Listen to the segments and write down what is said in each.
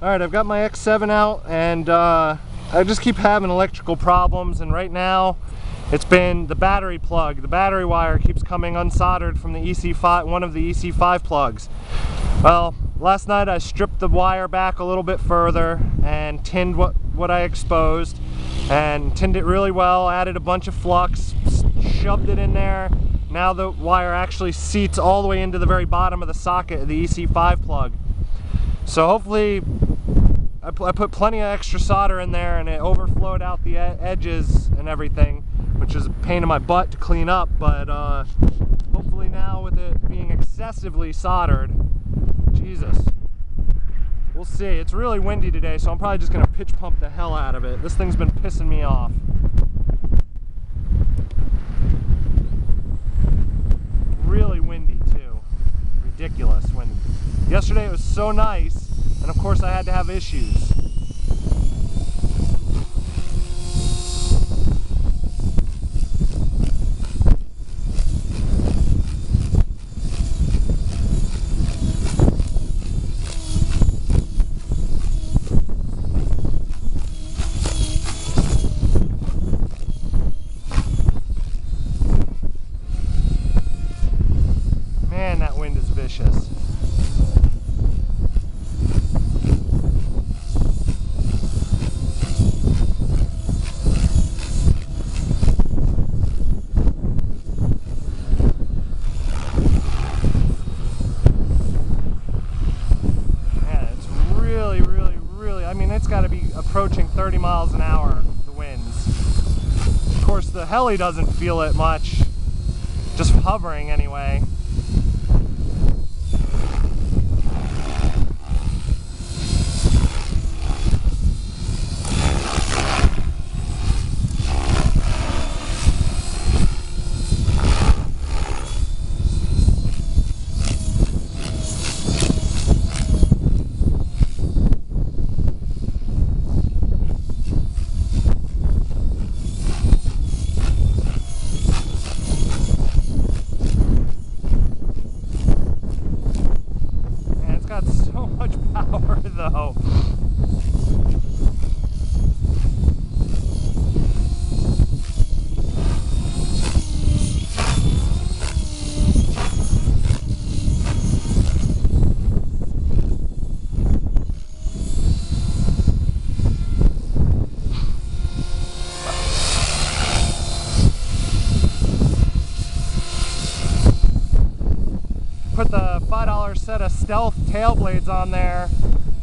Alright, I've got my X7 out, and I just keep having electrical problems, and right now it's been the battery plug. The battery wire keeps coming unsoldered from the EC5, one of the EC5 plugs. Well, last night I stripped the wire back a little bit further and tinned what I exposed, and tinned it really well, added a bunch of flux, shoved it in there. Now the wire actually seats all the way into the very bottom of the socket of the EC5 plug. So hopefully, I put plenty of extra solder in there and it overflowed out the edges and everything, which is a pain in my butt to clean up, but hopefully now with it being excessively soldered, Jesus, we'll see. It's really windy today, so I'm probably just gonna pitch pump the hell out of it. This thing's been pissing me off. Really windy too. Ridiculous windy. Yesterday it was so nice, and of course I had to have issues. Man, that wind is vicious. It's got to be approaching 30 miles an hour, the winds. Of course, the heli doesn't feel it much, just hovering anyway. So much power though. Put the $5 set of Stealth tail blades on there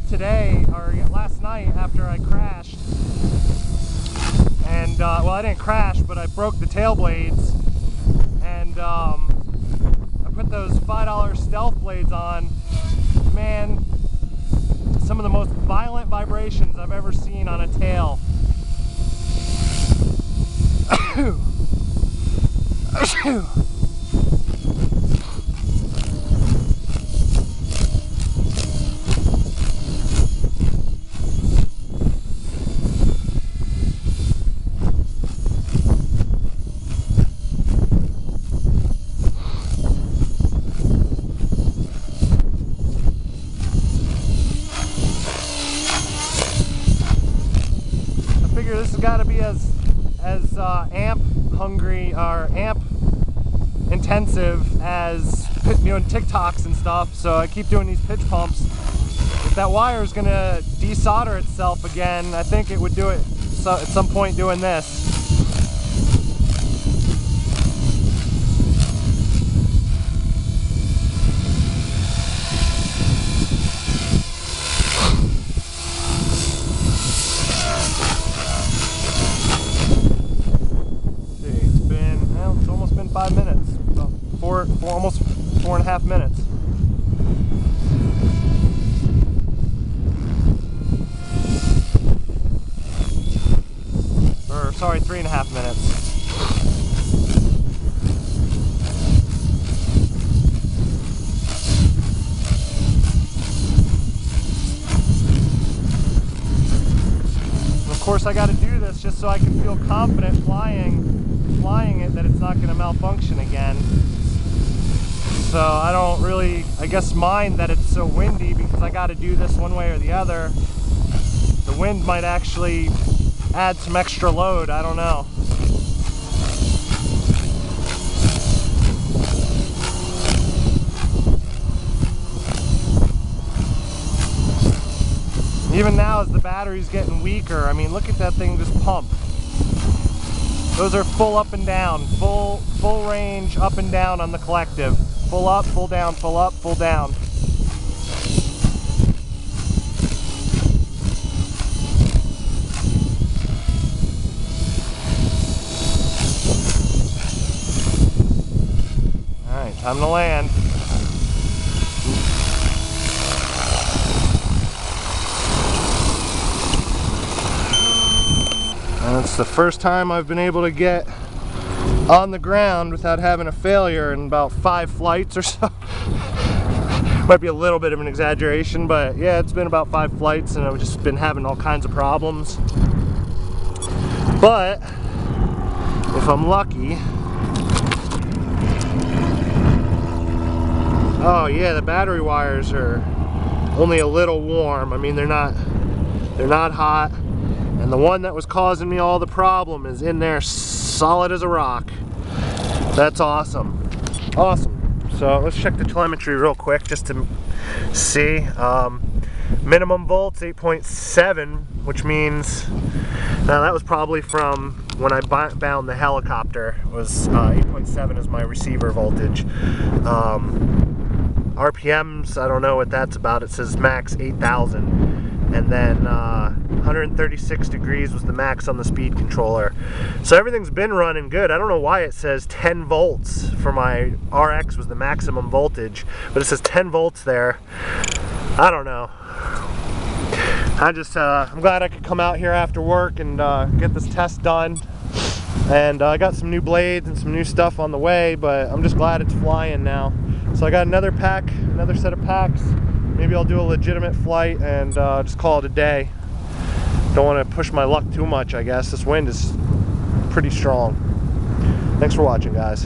today, or last night after I crashed. And, well, I didn't crash, but I broke the tail blades. And I put those $5 Stealth blades on. Man, some of the most violent vibrations I've ever seen on a tail. This has got to be as amp hungry or amp intensive as doing TikToks and stuff, so I keep doing these pitch pumps. If that wire is going to desolder itself again, I think it would do it at some point doing this. It's almost been 5 minutes, almost 4.5 minutes. Or sorry, 3.5 minutes. Of course, I got to do this just so I can feel confident flying it, that it's not going to malfunction again. so I don't really, I guess, mind that it's so windy because I got to do this one way or the other. The wind might actually add some extra load, I don't know. Even now as the battery's getting weaker, I mean, look at that thing just pump. Those are full up and down, full range up and down on the collective. Full up, full down, full up, full down. All right, time to land. And it's the first time I've been able to get on the ground without having a failure in about 5 flights or so. Might be a little bit of an exaggeration, but yeah, it's been about 5 flights and I've just been having all kinds of problems. But if I'm lucky, oh yeah, the battery wires are only a little warm. I mean, they're not hot. And the one that was causing me all the problem is in there solid as a rock. That's awesome. Awesome. So let's check the telemetry real quick just to see. Minimum volts 8.7, which means, now that was probably from when I bound the helicopter, was 8.7 is my receiver voltage. RPMs, I don't know what that's about. It says max 8,000. And then 136 degrees was the max on the speed controller. So everything's been running good. I don't know why it says 10 volts for my RX was the maximum voltage, but it says 10 volts there. I don't know. I'm glad I could come out here after work and get this test done. And I got some new blades and some new stuff on the way, but I'm just glad it's flying now. So I got another pack, another set of packs. Maybe I'll do a legitimate flight and just call it a day. Don't want to push my luck too much, I guess. This wind is pretty strong. Thanks for watching, guys.